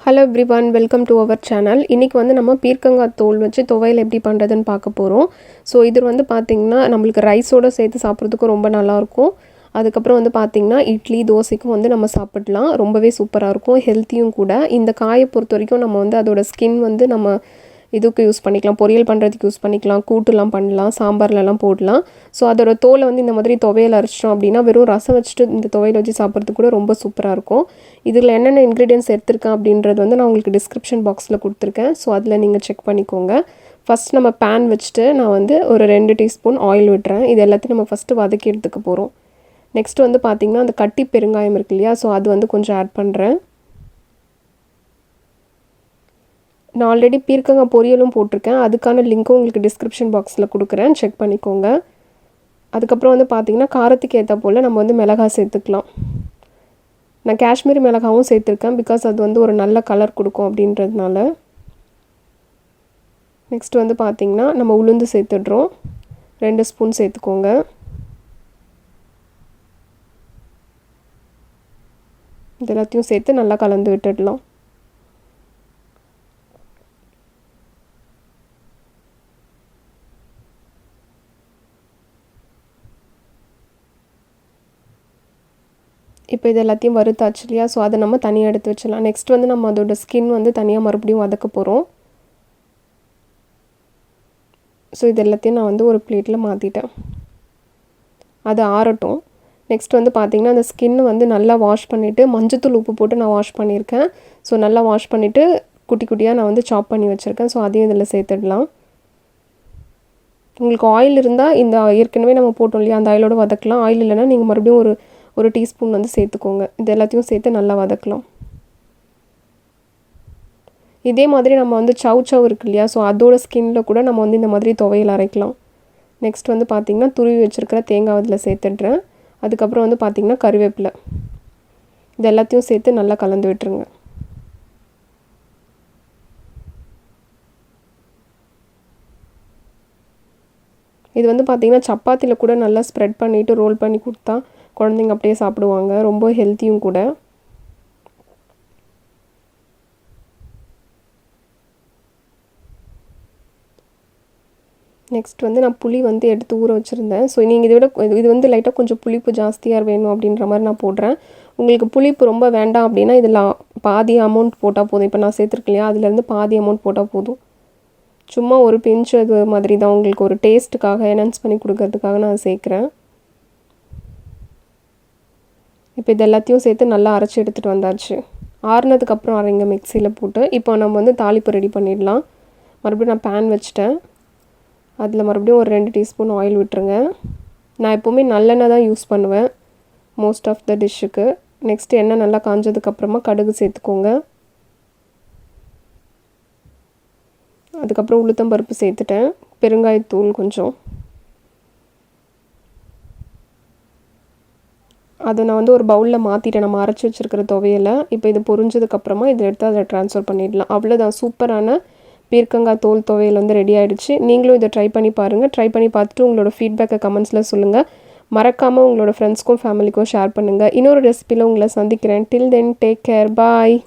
Hello everyone, welcome to our channel. இன்னைக்கு வந்து நம்ம பீர்க்கங்காய் தோல் வச்சு துவையல் எப்படி பண்றதுன்னு பார்க்க போறோம். சோ இது வந்து பாத்தீங்கன்னா நமக்கு ரைஸோட சேர்த்து சாப்பிடுறதுக்கு ரொம்ப நல்லா இருக்கும். அதுக்கு அப்புறம் வந்து பாத்தீங்கன்னா இட்லி தோசைக்கு வந்து நம்ம சாப்பிடலாம். ரொம்பவே சூப்பரா இருக்கும். ஹெல்த்தியும் கூட. இந்த காயை பொறுத்தவரைக்கும் நம்ம வந்து அதோட ஸ்கின் வந்து நம்ம இதுக்கு யூஸ் பண்ணிக்கலாம். பொரியல் பண்றதுக்கு யூஸ் பண்ணிக்கலாம். கூட்டுலாம் பண்ணலாம். சாம்பார்லலாம் போடலாம். சோ அதோட தோலை வந்து இந்த மாதிரி துவையல் அரைச்சோம் அப்படினா வெறும் ரசம் வச்சிட்டு இந்த துவையல் வச்சு சாப்பிடுறதுக்கு கூட ரொம்ப சூப்பரா இருக்கும். இதுல என்னென்ன ingredients எடுத்துர்க்கேன் அப்படின்றது வந்து நான் உங்களுக்கு description boxல கொடுத்திருக்கேன். சோ அதுல நீங்க செக் பண்ணிக்கோங்க. ஃபர்ஸ்ட் நம்ம pan வச்சிட்டு நான் வந்து ஒரு 2 டீஸ்பூன் ஆயில் விட்றேன். இது எல்லாத்தையும் நம்ம ஃபர்ஸ்ட் வதக்கி எடுத்துக்க போறோம். நெக்ஸ்ட் வந்து பாத்தீங்கன்னா அந்த கட்டி பெருங்காயம் இருக்கு இல்லையா? சோ அது வந்து கொஞ்சம் ஆட் பண்றேன். நான் ஆல்ரெடி பீர்க்கங்காய் பொரியலும் போட்டுருக்கேன். அதுக்கான லிங்க்கும் உங்களுக்கு description boxல கொடுக்கிறேன். செக் பண்ணிக்கோங்க. அதுக்கு அப்புறம் வந்து பாத்தீங்கன்னா காரத்துக்கு ஏத்த போல நம்ம வந்து மிளகாய் சேர்த்துக்கலாம். நான் காஷ்மீரி மிளகாயும் சேர்த்திருக்கேன் because அது வந்து ஒரு நல்ல கலர் கொடுக்கும் அப்படின்றதுனால. நெக்ஸ்ட் வந்து பாத்தீங்கன்னா நம்ம உளுந்து சேர்த்துடுறோம். 2 ஸ்பூன் சேர்த்துக்கோங்க. இதெல்லாத்தையும் சேர்த்து நல்லா கலந்து விட்டுடலாம். இப்போ இது எல்லாத்தையும் வறுத்தாச்சு இல்லையா? சோ அதை நம்ம தனியாக எடுத்து வச்சிடலாம். நெக்ஸ்ட் வந்து நம்ம அதோட ஸ்கின் வந்து தனியாக மறுபடியும் வதக்க போகிறோம். ஸோ இது எல்லாத்தையும் நான் வந்து ஒரு பிளேட்டில் மாற்றிட்டேன். அது ஆறட்டும். நெக்ஸ்ட் வந்து பார்த்தீங்கன்னா அந்த ஸ்கின்னை வந்து நல்லா வாஷ் பண்ணிவிட்டு மஞ்சத்தூள் உப்பு போட்டு நான் வாஷ் பண்ணியிருக்கேன். ஸோ நல்லா வாஷ் பண்ணிவிட்டு குட்டி குட்டியாக நான் வந்து சாப் பண்ணி வச்சுருக்கேன். ஸோ அதையும் இதில் சேர்த்துடலாம். உங்களுக்கு ஆயில் இருந்தால் இந்த ஏற்கனவே நம்ம போட்டோம் இல்லையா அந்த ஆயிலோடு வதக்கலாம். ஆயில் இல்லைன்னா நீங்கள் மறுபடியும் ஒரு டீஸ்பூன் வந்து சேர்த்துக்கோங்க. இது எல்லாத்தையும் சேர்த்து நல்லா வதக்கலாம். இதே மாதிரி நம்ம வந்து சவ் இருக்கு இல்லையா? ஸோ அதோட ஸ்கின்ல கூட நம்ம வந்து இந்த மாதிரி துவையல் அரைக்கலாம். நெக்ஸ்ட் வந்து பார்த்தீங்கன்னா துருவி வச்சிருக்கிற தேங்காய் இதில் சேர்த்துடுறேன். அதுக்கப்புறம் வந்து பார்த்தீங்கன்னா கறிவேப்பிலை. இது எல்லாத்தையும் சேர்த்து நல்லா கலந்து விட்டுருங்க. இது வந்து பார்த்தீங்கன்னா சப்பாத்தியில் கூட நல்லா ஸ்ப்ரெட் பண்ணிவிட்டு ரோல் பண்ணி கொடுத்தா குழந்தைங்க அப்படியே சாப்பிடுவாங்க. ரொம்ப ஹெல்த்தியும் கூட. நெக்ஸ்ட் வந்து நான் புளி வந்து எடுத்து ஊற வச்சுருந்தேன். ஸோ நீங்கள் இது வந்து லைட்டாக கொஞ்சம் புளிப்பு ஜாஸ்தியாக வேணும் அப்படின்ற மாதிரி நான் போடுறேன். உங்களுக்கு புளிப்பு ரொம்ப வேண்டாம் அப்படின்னா இதில் பாதி அமௌண்ட் போட்டால் போதும். இப்போ நான் சேர்த்துருக்கேன் இல்லையா? அதுலேருந்து பாதி அமௌண்ட் போட்டால் போதும். சும்மா ஒரு பிஞ்ச் அது மாதிரி தான் உங்களுக்கு ஒரு டேஸ்ட்டுக்காக என்ஹான்ஸ் பண்ணி கொடுக்கறதுக்காக நான் சேர்க்குறேன். இப்போ இது எல்லாத்தையும் சேர்த்து நல்லா அரைச்சி எடுத்துகிட்டு வந்தாச்சு. ஆறுனதுக்கப்புறம் அரைங்க மிக்சியில் போட்டு. இப்போ நம்ம வந்து தாளிப்பு ரெடி பண்ணிடலாம். மறுபடியும் நான் பேன் வச்சுட்டேன். அதில் மறுபடியும் ஒரு 2 டீஸ்பூன் ஆயில் விட்டுருங்க. நான் எப்போவுமே நல்லெண்ணெய் தான் யூஸ் பண்ணுவேன் மோஸ்ட் ஆஃப் த டிஷ்ஷுக்கு. நெக்ஸ்ட்டு எண்ணெய் நல்லா காஞ்சதுக்கப்புறமா கடுகு சேர்த்துக்கோங்க. அதுக்கப்புறம் உளுத்தம்பருப்பு சேர்த்துட்டேன். பெருங்காயத்தூள் கொஞ்சம். அதை நான் வந்து ஒரு பவுலில் மாற்றிட்டேன் நம்ம அரைச்சி வச்சுருக்கிற துவையலை. இப்போ இது பொரிஞ்சதுக்கப்புறமா இதை எடுத்து அதில் ட்ரான்ஸ்ஃபர் பண்ணிடலாம். அவ்வளோதான், சூப்பரான பீர்க்கங்காய் தோல் துவையல் வந்து ரெடி ஆகிடுச்சு. நீங்களும் இதை ட்ரை பண்ணி பாருங்கள். ட்ரை பண்ணி பார்த்துட்டு உங்களோட ஃபீட்பேக்கை கமெண்ட்ஸில் சொல்லுங்கள். மறக்காமல் உங்களோட ஃப்ரெண்ட்ஸ்க்கும் ஃபேமிலிக்கும் ஷேர் பண்ணுங்கள். இன்னொரு ரெசிபியில் உங்களை சந்திக்கிறேன். டில் தென் டேக் கேர். பாய்.